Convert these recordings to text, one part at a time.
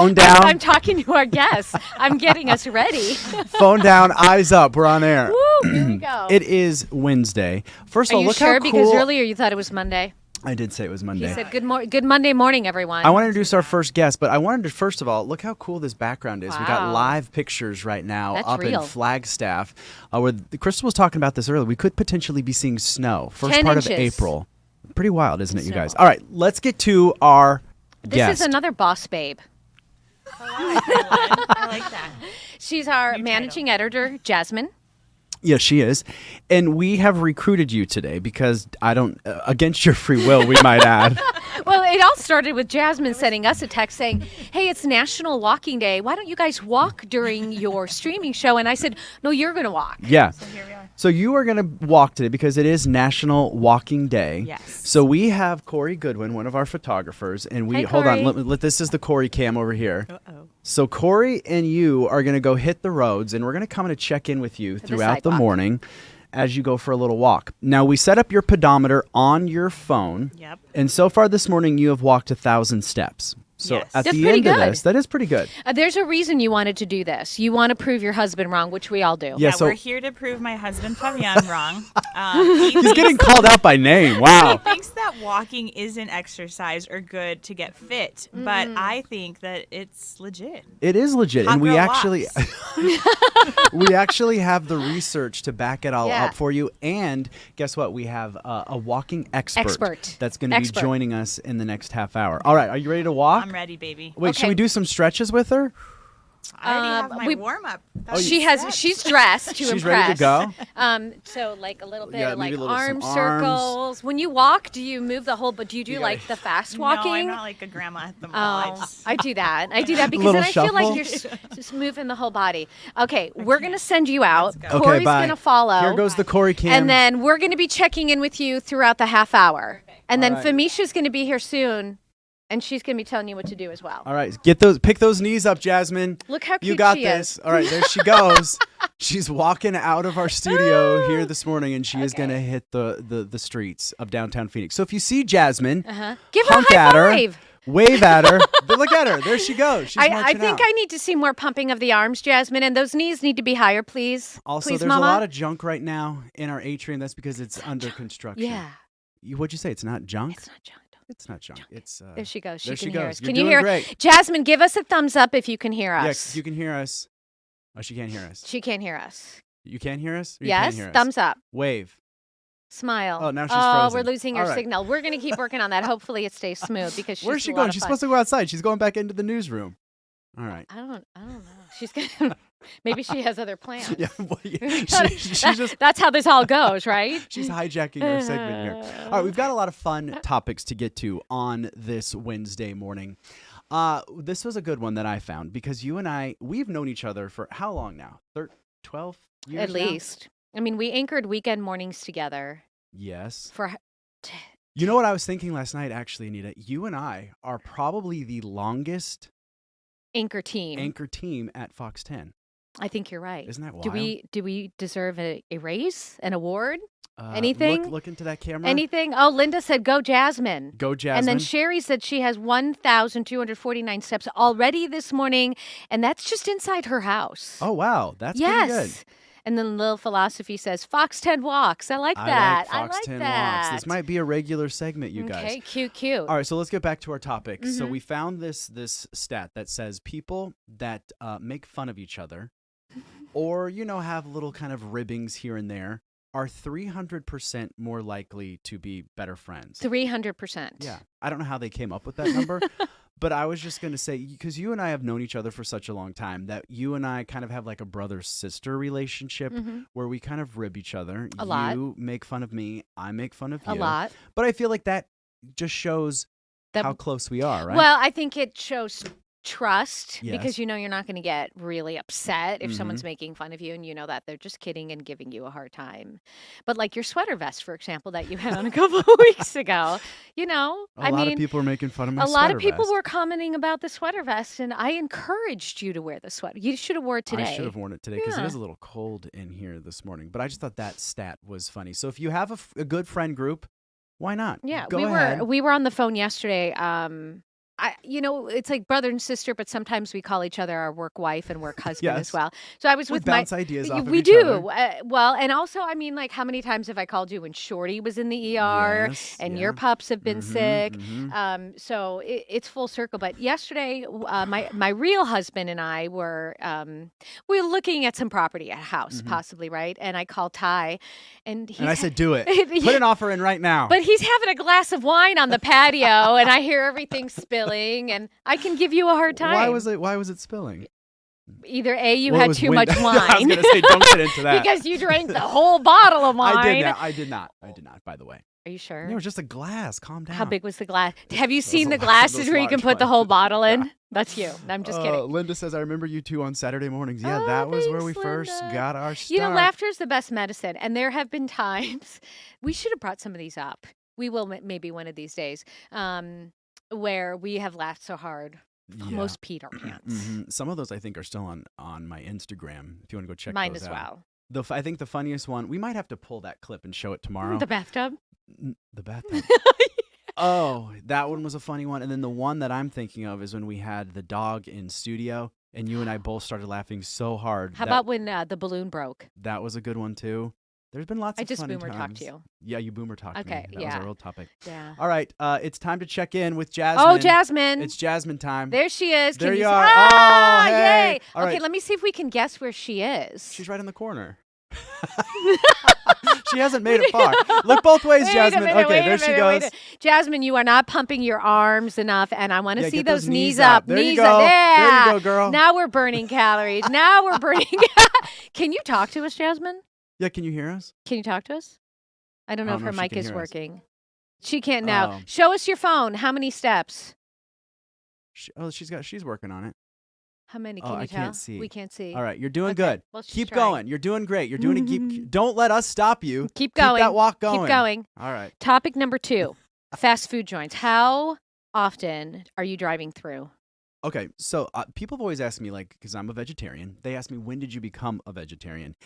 Phone down. I'm talking to our guests. I'm getting us ready. Phone down, eyes up. We're on air. Woo, here we go. It is Wednesday. First of all, Are you look sure? how cool. Because earlier you thought it was Monday. I did say it was Monday. You said good Monday morning, everyone. I want to introduce our first guest, but I wanted to, first of all, look how cool this background is. We got Wow. live pictures right now That's up real. in Flagstaff. Where Crystal was talking about this earlier. We could potentially be seeing snow. First 10 part inches. of April. Pretty wild, isn't it, you guys? Snow. All right, let's get to our This guest. is another boss babe. I like that. She's our New managing editor, Jasmine. Yes, she is. And we have recruited you today because against your free will, we might add. Well, it all started with Jasmine sending us a text saying, hey, it's National Walking Day. Why don't you guys walk during your streaming show? And I said, no, you're going to walk. Yeah. So here we are. So you are going to walk today because it is National Walking Day. Yes. So we have Corey Goodwin, one of our photographers, and we Hi, hold on. Corey. This is the Corey cam over here. Uh-oh. So Corey and you are going to go hit the roads, and we're going to come and check in with you the throughout the sidewalk. morning as you go for a little walk. Now we set up your pedometer on your phone, Yep. and so far this morning you have walked 1,000 steps. So Yes. at That's the pretty end of good. this, that is pretty good. There's a reason you wanted to do this. You want to prove your husband wrong, which we all do. Yeah, Yeah, so we're here to prove my husband Fabian wrong. he's getting called out by name. He Wow. thinks that walking isn't exercise or good to get fit, but I think that it's legit. It is legit, Hot and we girl actually walks. we actually have the research to back it all Yeah. up for you. And guess what? We have a walking expert that's going to be Expert. joining us in the next half hour. All right, are you ready to walk? I'm ready, baby. Wait, should Okay. we do some stretches with her? I already have my we- warm up. She's dressed to She's impress. ready to go. So like a little bit Yeah, of like maybe a little- arm some arms. circles. When you walk, do you move the whole? But do you do You like gotta- the fast No, walking? I'm not like a grandma at the mall. Oh, I do that. I do that because Little then I feel like shuffle? you're just moving the whole body. Okay, we're going to send you out. Let's go. Okay, Corey's bye. going to follow. Here goes the Corey cam. And then we're going to be checking in with you throughout the half hour. And then All right. Famisha's going to be here soon, and she's going to be telling you what to do as well. All right, pick those knees up, Jasmine. Look how cute You got she this. is. All right, there she goes. She's walking out of our studio here this morning, and she is going to hit the streets of downtown Phoenix. So if you see Jasmine, Give her a honk high at her, five. wave at her. But look at her. There she goes. She's I marching think out. I need to see more pumping of the arms, Jasmine, and those knees need to be higher, please. Also, please, there's Mama. a lot of junk right now in our atrium. That's because it's under construction. Yeah, What'd you say? It's not junk? it's not junk. It's not junk. It's There she goes. She there can she hear goes. us. You're Can you doing hear? great. Jasmine, give us a thumbs up if you can hear us. Yes, you can hear us. Oh, she can't hear us. She can't hear us. You can't hear us? Or you Yes, can't hear us? thumbs up. Wave. Smile. Oh, now she's Oh, frozen. we're losing All our right. signal. We're going to keep working on that. Hopefully it stays smooth because she's Where's she a lot going? of She's fun. supposed to go outside. She's going back into the newsroom. All right. I don't know. She's gonna. Maybe she has other plans. Yeah, well, yeah, she's just That's how this all goes, right? she's hijacking our segment here. All right, we've got a lot of fun topics to get to on this Wednesday morning. This was a good one that I found because you and we've known each other for how long now? 12 years At now? least. I mean, we anchored weekend mornings together Yes. for. You know what I was thinking last night, actually, Anita? You and I are probably the longest Anchor team. anchor team at Fox 10. I think you're right. Isn't that wild? Do we deserve a raise, an award, Uh, anything? Look into that camera. anything? Oh, Linda said go Jasmine. Go, Jasmine. And then Sherry said she has 1,249 steps already this morning, and that's just inside her house. Oh, wow. That's yes. pretty good. And then Lil Philosophy says Fox 10 walks. I like I that. like Fox 10 that. walks. This might be a regular segment, you guys. Okay, cute. All right, so let's get back to our topic. So Mhm. we found this stat that says people that make fun of each other or, have little kind of ribbings here and there are 300% more likely to be better friends. 300%. Yeah. I don't know how they came up with that number, but I was just going to say, because you and I have known each other for such a long time, that you and I kind of have like a brother-sister relationship Mhm. where we kind of rib each other. A lot. You make fun of me, I make fun of you. A lot. But I feel like that just shows That- how close we are, right? Well, I think it shows trust Yes. because you're not going to get really upset if Mhm. someone's making fun of you and you know that they're just kidding and giving you a hard time. But like your sweater vest, for example, that you had on a couple of weeks ago, a I lot mean, of people are making fun of my a lot of sweater people vest. were commenting about the sweater vest, and I encouraged you to wear the sweater. You should have wore it today. I should have worn it today because it Yeah. is a little cold in here this morning. But I just thought that stat was funny. So if you have a good friend group, why not? Yeah, Go ahead. we were on the phone yesterday. it's like brother and sister, but sometimes we call each other our work wife and work husband Yes. as well. So I was We with my. bounce ideas off of We each do. other. Well, and also, I mean, like, how many times have I called you when Shorty was in the ER Yes, and yeah. your pups have been sick? Mhm. So it's full circle. But yesterday, my real husband and I were we were looking at some property, a house, possibly, right? And I called Ty, and And I said, do it. Yeah. Put an offer in right now. But he's having a glass of wine on the patio, and I hear everything spilling, and I can give you a hard time. Why was it spilling? Either A, you Well, it had was too wind- much I was wine. gonna say, don't get into that. Because you drank the whole bottle of wine. I did not, by the way. Are you sure? It was just a glass. Calm down. How big was the glass? Have you seen a the lot- glasses those where you can large put the ones. whole bottle in? Yeah. That's you. I'm just kidding. Linda says, I remember you two on Saturday mornings. Yeah, Oh, that was where we thanks, first Linda. got our start. You know, laughter is the best medicine. And there have been times, we should have brought some of these up. We will maybe one of these days, where we have laughed so hard. Yeah. Most peed our pants. Some of those I think are still on my Instagram. If you want to go check Mine those as out. well. I think the funniest one, we might have to pull that clip and show it tomorrow. The bathtub? The bathtub. Oh, that one was a funny one. And then the one that I'm thinking of is when we had the dog in studio and you and I both started laughing so hard. How about when the balloon broke? That was a good one too. There's been lots I of just funny boomer times. talked to you. Yeah, you boomer talked to me. Okay, That was our old topic. Yeah. All right, it's time to check in with Jasmine. Oh, Jasmine. It's Jasmine time. There she is. There Can you see- are. Ah, Oh, hey. yay. All Okay, right. let me see if we can guess where she is. She's right in the corner. She hasn't made it far. Look both ways, Wait a Jasmine. minute, Okay, wait there a she minute, goes. wait a- Jasmine, you are not pumping your arms enough, and I want to Yeah, see get those those knees knees up. up. There you Knees go. up. There you Yeah. go, girl. Now we're burning calories. Now we're burning. Can you talk to us, Jasmine? Yeah, can you hear us? Can you talk to us? I don't know if her if she mic can is hear us. working. She can't now. Oh. Show us your phone. How many steps? She's working on it. How many? Oh, Can you I tell? can't see. We can't see. All right, you're doing Okay, good. well, she's Keep trying. going. You're doing great. You're doing it. Don't let us stop you. Keep going. Keep that walk going. Keep going. All right. Topic number 2, fast food joints. How often are you driving through? Okay, so people have always asked me, like, because I'm a vegetarian, they ask me, when did you become a vegetarian?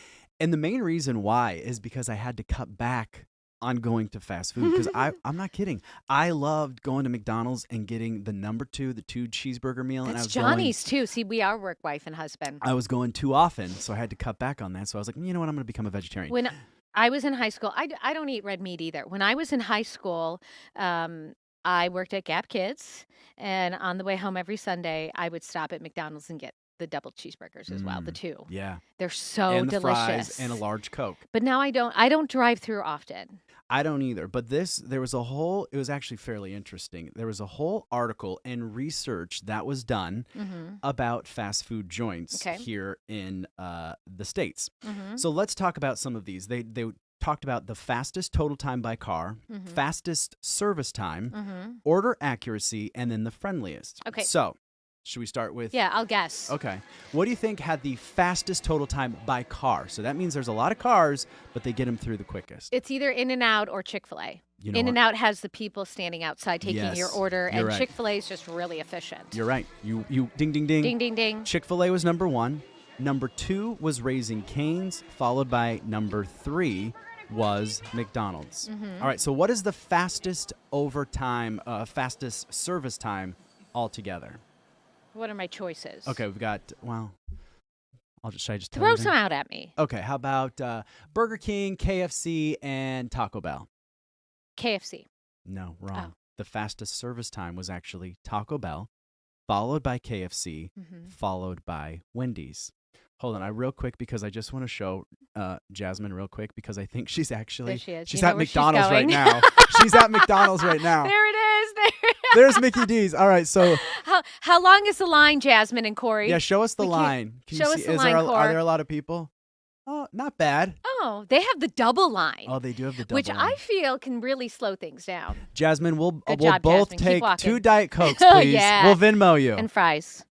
And the main reason why is because I had to cut back on going to fast food. Because I'm not kidding. I loved going to McDonald's and getting the the 2 cheeseburger meal. and I That's was Johnny's too. See, we are work wife and husband. I was going too often, so I had to cut back on that. So I was like, you know what, I'm going to become a vegetarian. When I was in high school, I don't eat red meat either. When I was in high school, I worked at Gap Kids, and on the way home every Sunday, I would stop at McDonald's and get the double cheeseburgers as well, the 2. Yeah. They're so and the delicious. fries and a large Coke. But now I don't drive through often. I don't either. But it was actually fairly interesting. There was a whole article and research that was done about fast food joints here in the States. So let's talk about some of these. They talked about the fastest total time by car, fastest service time, order accuracy, and then the friendliest. Okay. So should we start with? Yeah, I'll guess. Okay. What do you think had the fastest total time by car? So that means there's a lot of cars, but they get them through the quickest. It's either In-N-Out or Chick-fil-A. You know In-N-Out has the people standing outside taking your Yes, order, you're and right. Chick-fil-A is just really efficient. You're right. You ding, ding, ding. Ding, ding, ding. Chick-fil-A was number 1. Number 2 was Raising Cane's, followed by number 3 was McDonald's. All right, so what is the fastest fastest service time altogether? What are my choices? Okay, we've got, should I just tell Throw you some then? out at me. Okay, how about Burger King, KFC, and Taco Bell? KFC. No, wrong. Oh. The fastest service time was actually Taco Bell, followed by KFC, followed by Wendy's. Hold on, real quick, because I just want to show Jasmine real quick, because I think she's actually There she is. she's You know at where she's McDonald's right going. now. She's at McDonald's right now. There it is. There. There's Mickey D's. All right, so How long is the line, Jasmine and Corey? yeah, show us the We can't- line. Can show you us see? the Are line, there a lot of people? Oh, not bad. Oh, they have the double line. Oh, they do have the double which line. I feel can really slow things down. Jasmine, we'll Good we'll job, both Jasmine. Keep take walking. 2 Diet Cokes, Oh, please. yeah. We'll Venmo you. And fries.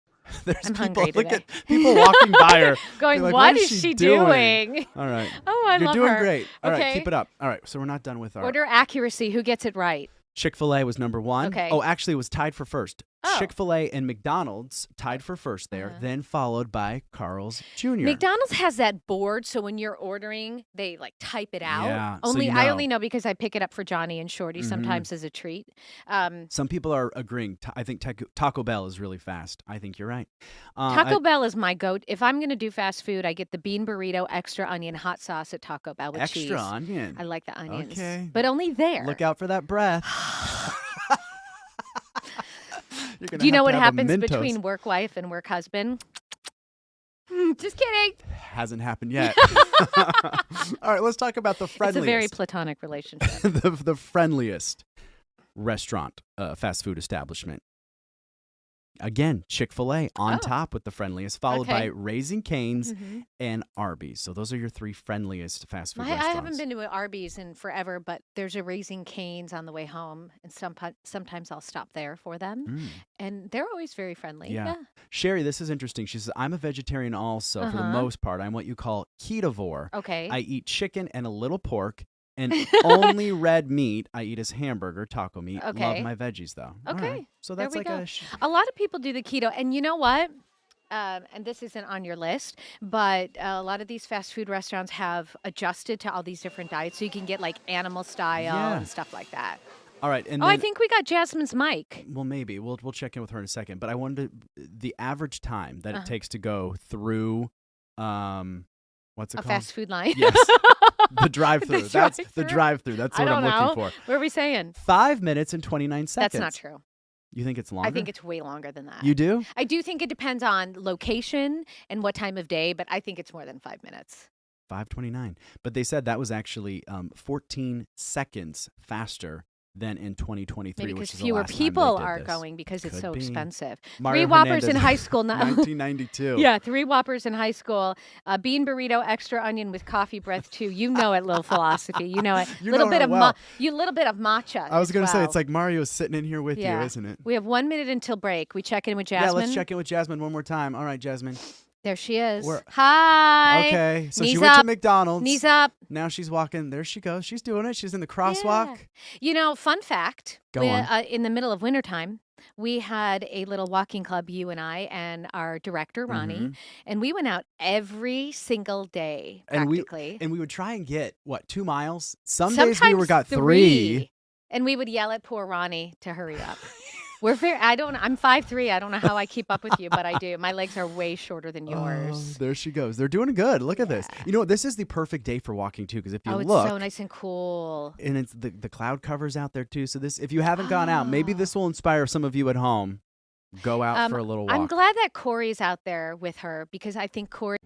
There's I'm people. hungry Look today. at people walking by her. Going, They're like, what is she doing? All right. Oh, I You're love doing her. great. All right, Okay. keep it up. All right, so we're not done with our Order accuracy. Who gets it right? Chick-fil-A was number 1. Okay. Oh, actually, it was tied for first. Oh. Chick-fil-A and McDonald's tied for first there, then followed by Carl's Jr. McDonald's has that board, so when you're ordering, they like type it out. Yeah, so Only you I know. only know because I pick it up for Johnny and Shorty sometimes as a treat. Some people are agreeing. I think Taco Bell is really fast. I think you're right. Taco Bell is my go. If I'm going to do fast food, I get the bean burrito, extra onion, hot sauce at Taco Bell with cheese. Extra onion. I like the onions. Okay. But only there. Look out for that breath. Do you know what happens between work wife and work husband? Just kidding. Hasn't happened yet. All right, let's talk about the friendliest. It's a very platonic relationship. the friendliest restaurant, fast food establishment. Again, Chick-fil-A on top with the friendliest, followed by Raising Cane's and Arby's. So those are your three friendliest fast food restaurants. I haven't been to an Arby's in forever, but there's a Raising Cane's on the way home, and sometimes I'll stop there for them, and they're always very friendly. Yeah. Sherry, this is interesting. She says, I'm a vegetarian also for the most part. I'm what you call ketovore. Okay. I eat chicken and a little pork. And only red meat I eat is hamburger, taco meat. Okay. Love my veggies, though. Okay. All right. So that's there we like go. A lot of people do the keto. And you know what? And this isn't on your list, but a lot of these fast food restaurants have adjusted to all these different diets. So you can get like animal style and stuff like that. All right. And I think we got Jasmine's mic. Well, maybe. We'll check in with her in a second. But I wanted the average time that it takes to go through, what's it called? A fast food line. Yes. The drive-through. That's the drive-through. That's what I'm looking for. What are we saying? 5 minutes and 29 seconds. That's not true. You think it's longer? I think it's way longer than that. You do? I do think it depends on location and what time of day, but I think it's more than 5 minutes. 5:29. But they said that was actually 14 seconds faster than in 2023, Maybe which because is fewer the last time they people did are this. going because it's Could so be. expensive. Mario 3 Whoppers in Hernandez, high school. 1992. Yeah, 3 Whoppers in high school. Bean burrito, extra onion with coffee breath too. You know it, little philosophy. You know it. You little know bit her of well. little bit of matcha. I was going to say, it's like Mario's sitting in here with you, isn't it? We have 1 minute until break. We check in with Jasmine. Yeah, let's check in with Jasmine one more time. All right, Jasmine. There she is. We're- Hi. Okay, so Knees she went up. to McDonald's. Knees up. Now she's walking. There she goes. She's doing it. She's in the crosswalk. Yeah. You know, fun fact. Go on. In the middle of wintertime, we had a little walking club, you and I, and our director, Ronnie, and we went out every single day, practically. And we would try and get, 2 miles? Some Sometimes days we got 3. And we would yell at poor Ronnie to hurry up. I'm 5'3". I don't know how I keep up with you, but I do. My legs are way shorter than yours. Oh, there she goes. They're doing good. Look at this. You know what? This is the perfect day for walking too, because if you it's look, so nice and cool. and it's the cloud covers out there too. So this, if you haven't gone out, maybe this will inspire some of you at home. Go out for a little walk. I'm glad that Corey's out there with her because I think Corey.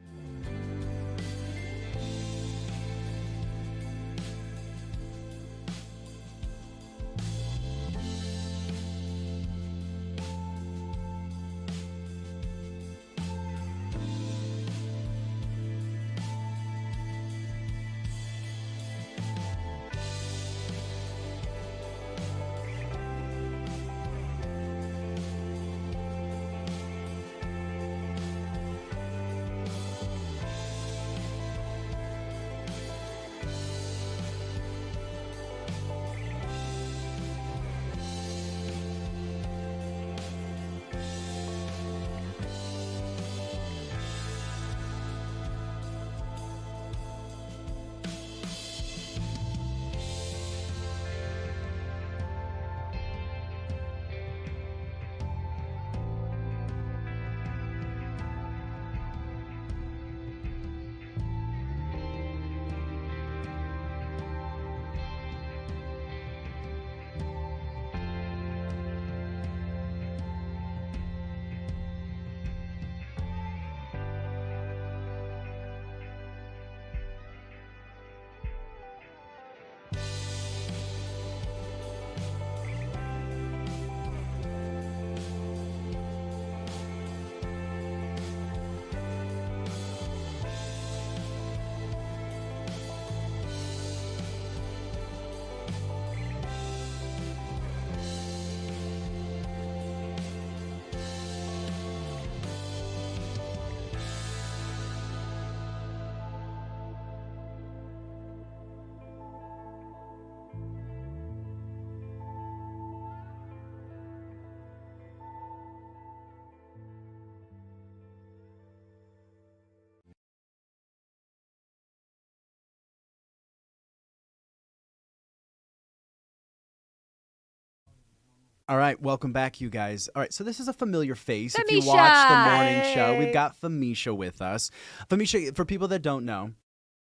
All right, welcome back, you guys. All right, so this is a familiar face. If you watch the morning show, we've got Famisha with us. Famisha, for people that don't know,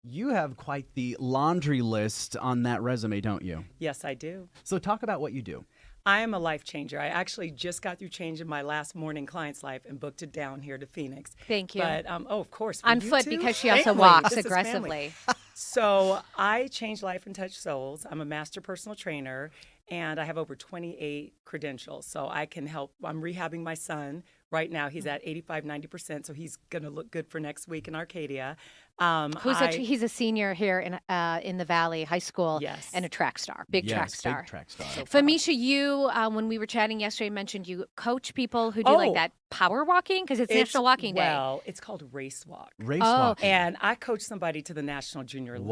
you have quite the laundry list on that resume, don't you? Yes, I do. So talk about what you do. I am a life changer. I actually just got through changing my last morning client's life and booked it down here to Phoenix. Thank you. But, of course. On foot because she also walks aggressively. So I change life and touch souls. I'm a master personal trainer, and I have over 28 credentials. So I can help. I'm rehabbing my son. Right now, he's at 85, 90%, so he's going to look good for next week in Arcadia. He's a senior here in the Valley High School. Yes. And a track star, big track star. Big track star. So Famisha, you, when we were chatting yesterday, mentioned you coach people who do like that power walking because it's National Walking Day. Well, it's called Race Walk. Race walk. And I coach somebody to the National Junior Olympics.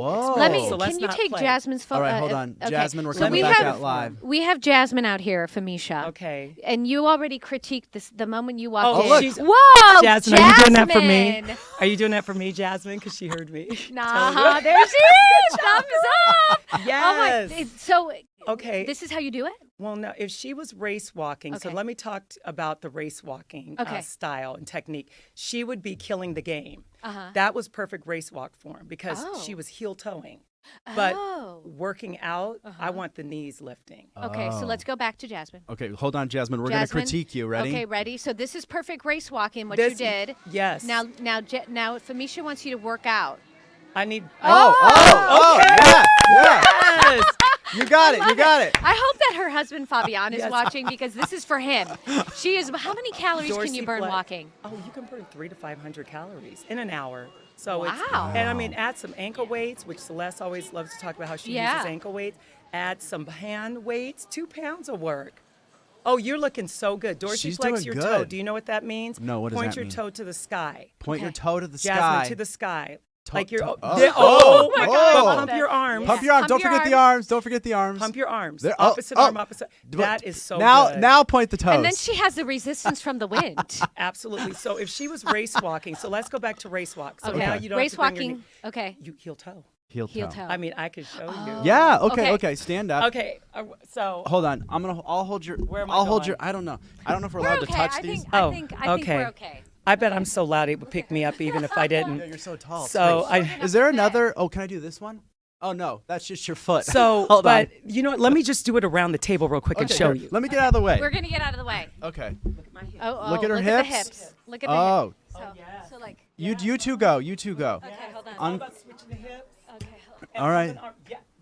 Whoa. Can you take Jasmine's photo? All right, hold on. Okay. Jasmine, we're So coming back out live. We have Jasmine out here, Famisha. Okay. And you already critiqued this the moment you walked in. look. Whoa, Jasmine, are you doing that for me? Are you doing that for me, Jasmine? Because she heard me. Nah, there she is. Thumbs up. Yes. Oh my, so, Okay. this is how you do it? Well, no, if she was race walking, so Okay. let me talk about the race walking Okay. style and technique. She would be killing the game. Uh-huh. That was perfect race walk form because she was heel toeing. But working out, I want the knees lifting. Okay, so let's go back to Jasmine. Okay, hold on, Jasmine. We're going to critique you. Ready? Okay, ready? So this is perfect race walking, what This- you did. Yes. Now, Famisha wants you to work out. I need. Yeah. Yes. You got it. I hope that her husband Fabian is watching because this is for him. She is. How many calories can you burn walking? Oh, you can burn 300 to 500 calories in an hour. So Wow. And I mean, add some ankle weights, which Celeste always loves to talk about how she uses ankle weights. Add some hand weights, 2 pounds of work. Oh, you're looking so good. Dorothy, She's flex doing your toe. good. Do you know what that means? No, what does Point that your mean? toe to the sky. Point your toe to the Jasmine, sky. to the sky. To- Like your to- oh my oh. God! Oh. But pump your arms. Pump your arms. Pump Don't your forget the arms. Don't forget the arms. Pump your arms. There- Opposite arm, opposite. Do That it. is so good. Now point the toes. And then she has the resistance from the wind. Absolutely. So if she was race walking, so let's go back to race walk. So Okay. now you don't Race have to bring your walking. Okay. you heel toe. heel Heel toe. toe. I mean, I could show you. Yeah. Okay. Okay. Stand up. Okay. So Hold on. I'll hold your. Where am I I'll hold going? your. I don't know. I don't know if we're We're allowed okay. to touch I these. think, Oh, I think okay. we're okay. I bet I'm so loud it would pick me up even if I didn't. Yeah, you're so tall. So It's great. Is there another? Oh, can I do this one? Oh no, that's just your foot. So, hold but on. you know what? Let me just do it around the table real quick and show you. Let me get out of the way. We're gonna get out of the way. Okay. Oh, Look at her the hips. hips. Look at the Oh. hips. So like. You two go. You two go. Okay, hold on. How about switching the hips? Okay. and All right. up an arm?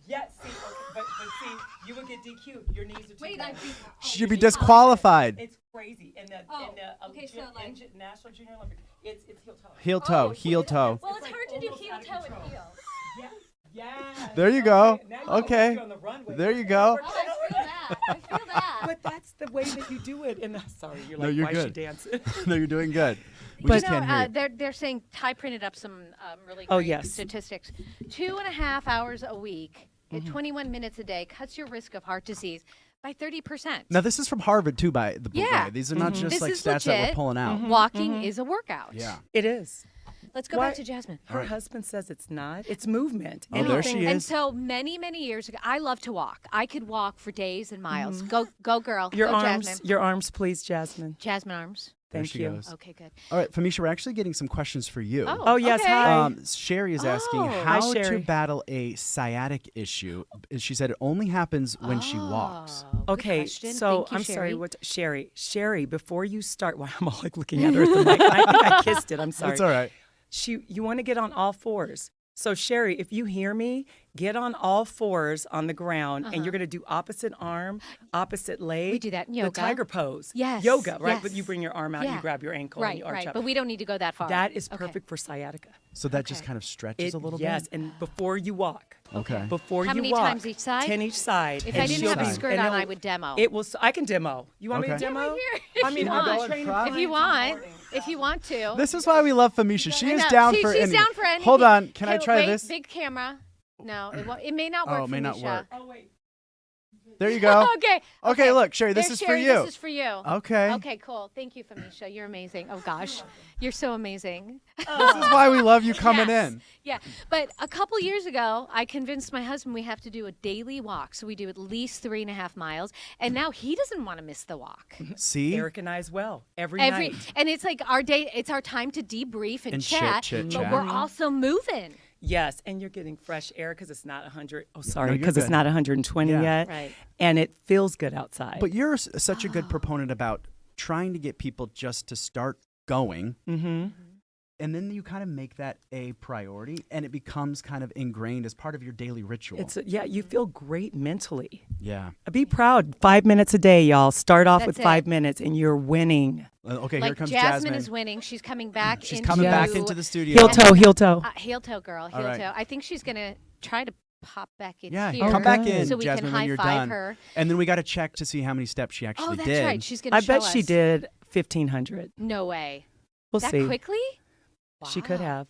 Yeah. See, okay, but see, you would get DQ'd. Your knees are too Wait, bad. She'd be disqualified. It's crazy. In the okay, so like- National Junior Olympics, it's heel toe. Heel toe. Heel toe. Well, it's hard to do heel toe and heel. Yeah. There you go. Now you Okay. you're on the runway. There you go. Oh, I feel that. I feel that. But that's the way that you do it. And sorry, you're No, like, you're why is she good. dancing? No, you're doing good. We But just can't hear you. they're saying Ty printed up some really Oh, great yes. statistics. 2.5 hours a week, at 21 minutes a day, cuts your risk of heart disease by 30%. Now this is from Harvard too, by the Yeah. way. These are not just This like is stats that we're legit. pulling out. Walking is a workout. Yeah. It is. Let's go Why- back to Jasmine. Her husband says it's not. It's movement. Oh, there Anything- she And is. so many years ago, I love to walk. I could walk for days and miles. Go, girl. Your go, arms, Jasmine. your arms, please, Jasmine. Jasmine arms. There Thank she you. goes. Okay, good. All right, Famisha, we're actually getting some questions for you. Oh, yes, okay. hi. Sherry is asking Oh. how Hi, to Sherry. battle a sciatic issue. She said it only happens when she walks. Oh, good Okay, question. so Thank you, I'm sorry. Sherry. What Sherry? Before you start, well, I'm all like looking at her at the mic. I think I kissed it. I'm sorry. It's all right. You want to get on all fours. So Sherry, if you hear me, get on all fours on the ground, and you're going to do opposite arm, opposite leg. We do that in yoga. The tiger pose. Yes, Yoga, right? yes. But you bring your arm out, and Yeah. you grab your ankle, and Right, you arch right. up. But we don't need to go that far. That is Okay. perfect for sciatica. So that just Okay. kind of stretches a little Yes, bit? and before you walk. Okay. Before How you many walk. times each side? 10 each side. If and I didn't she'll have a be- skirt and on, it'll- I would demo. It will. I can demo. You want me Okay. to demo? Right here, I mean, if I've you been want. training Try. If you want. If you want to. This is why we love Famisha. She I is know. down She's for anything. down for anything. Hold on. Can I try wait, this? Big camera. No, it won't. It may not work. Oh, it may not Famisha. work. Oh, wait. There you go. Okay. Look, Sherry, this There's is Sherry, for you. This is for you. Okay. Okay, cool. Thank you, Famisha. You're amazing. Oh, gosh. You're so amazing. This is why we love you coming Yes. in. Yeah. But a couple years ago, I convinced my husband we have to do a daily walk. So we do at least 3.5 miles. And now he doesn't want to miss the walk. See? Eric and I as well. Every night. And it's like our day, it's our time to debrief and chat. chit, but chat. we're also moving. Yes, and you're getting fresh air because it's not 100. Oh, No, sorry, you're because it's good. not 120 Yeah. yet. Right. And it feels good outside. But you're such a good proponent about trying to get people just to start going. Mm-hmm. And then you kind of make that a priority, and it becomes kind of ingrained as part of your daily ritual. You feel great mentally. Yeah. Be proud. 5 minutes a day, y'all. Start off with That's 5 it. minutes, and you're winning. Okay, Like here comes Jasmine is winning. She's coming back. She's coming back into the studio. Heel toe, heel toe. Heel toe, girl. Heel All right. toe. I think she's gonna try to pop back in Yeah, here. come back good. in, so we Jasmine, can when high you're five done. her. And then we got to check to see how many steps she actually Oh, that's did. right. She's gonna. I show bet she us. did 1,500. No way. We'll That see. quickly? She could Wow. have.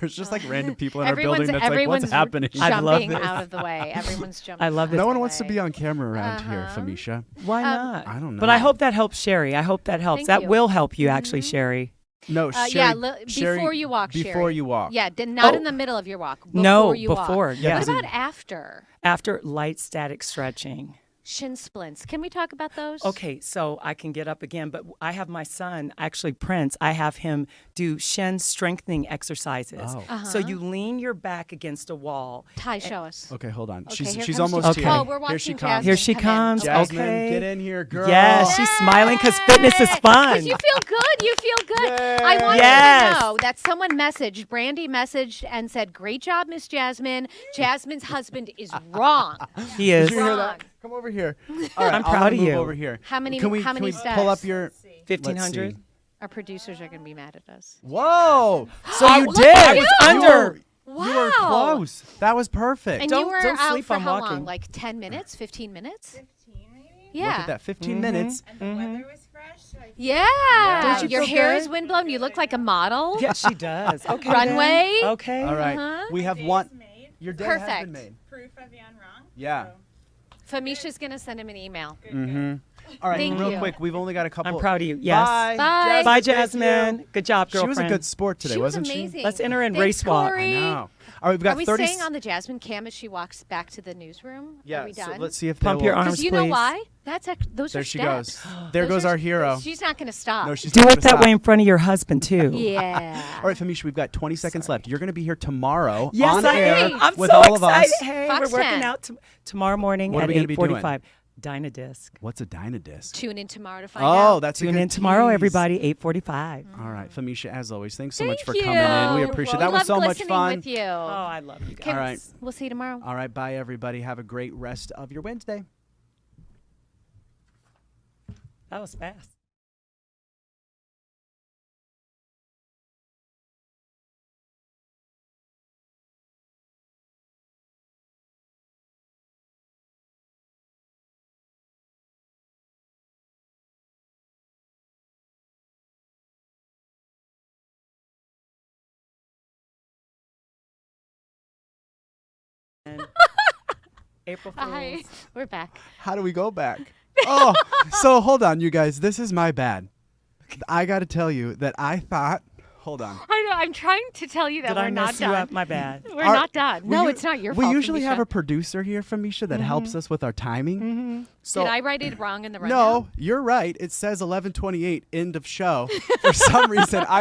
There's just like random people in our building that's like, everyone's what's happening? I love jumping this. out of the way. Everyone's jumping. I love this. No one out of wants the to be way. on camera around here, Uh-huh. Famisha. Why not? I don't know. But I hope that helps Sherry. I hope that helps. Thank That you. will help you, actually, Sherry. No, Sherry, Yeah, Sherry, before you walk, Sherry. Before you walk. Yeah, not Oh. in the middle of your walk. Before No, you walk. before. Yeah, Yeah. What about after? After light static stretching. Shin splints. Can we talk about those? Okay, so I can get up again, but I have my son, actually Prince, I have him do shin strengthening exercises. Oh. So you lean your back against a wall. Ty, show us. Okay, hold on. Okay, she's here she's comes almost Jasmine. here. Oh, we're Here she watching comes. Jasmine. Here she come in. comes. Jasmine, Okay. get in here, girl. Yes, she's smiling because fitness is fun. Because you feel good. You feel good. I want Yes. you to know that someone messaged, Brandy messaged and said, "Great job, Miss Jasmine. Jasmine's husband is wrong." He is. Did you hear Wrong. that? Come over here. All right, I'm I'll proud of move you. over here. How many- Can we, how can many we steps? pull up your 1,500. Our producers are going to be mad at us. Whoa! So you look did. at you. Under. You were Wow. close. That was perfect. And Don't- you were don't out sleep for on how walking. long? Like 10 minutes? 15 minutes? 15 maybe? Yeah. Look at that. 15 minutes. And the weather was fresh. So I Yeah. Don't you Your feel hair good? is windblown. You look like a model. Yes, she does. Okay. Runway. then. Okay. All right. Uh-huh. We have day one. is made. Your day has Perfect. been made. Proof of Jan wrong. Yeah. So Famisha's going to send him an email. Mm-hmm. All right, Thank real you. quick. We've only got a couple. I'm proud of you. Yes. Bye. Bye. Bye, Thank you. Jasmine. Good job, She girlfriend. was a good sport today, She was wasn't amazing. she? Let's enter in Thanks, race walk. Corey. I know. All right, we've got Are we 30. staying on the Jasmine cam as she walks back to the newsroom? Yeah. Are we So done? let's see if Pump they your will- arms, Because you know please. why? Those There are she steps. goes. There Those goes are- our hero. She's not going to stop. No, she's Do not it gonna that stop. way in front of your husband, too. Yeah. All right, Famisha, we've got 20 seconds left. You're going to be here tomorrow Yes, on I air am. I'm with so all of excited. us. Hey, Fox we're working 10. out tomorrow morning What are at we gonna be doing? 8:45. Dynadisc. What's a Dynadisc? Tune in tomorrow to find Oh, out. that's a Tune good in tomorrow, tease. everybody, 8:45. All right, Famisha, as always, thanks so much Thank for you. coming in. We appreciate it. That We was love so much glistening fun. with you. Oh, I love you guys. All right. We'll see you tomorrow. All right, bye, everybody. Have a great rest of your Wednesday. That was fast. And April Fools. Hi. We're back. How do we go back? Oh, so hold on, you guys. This is my bad. I got to tell you that I thought. Hold on. I know. I'm trying to tell you that Did we're I not mess you done. up? My bad. We're Our- not done. we No, u- it's not your We fault. usually have Famisha. a producer here, Famisha, that helps us with our timing. So Did I write it wrong in the rundown? no, you're right. It says 11:28 end of show. For some reason, I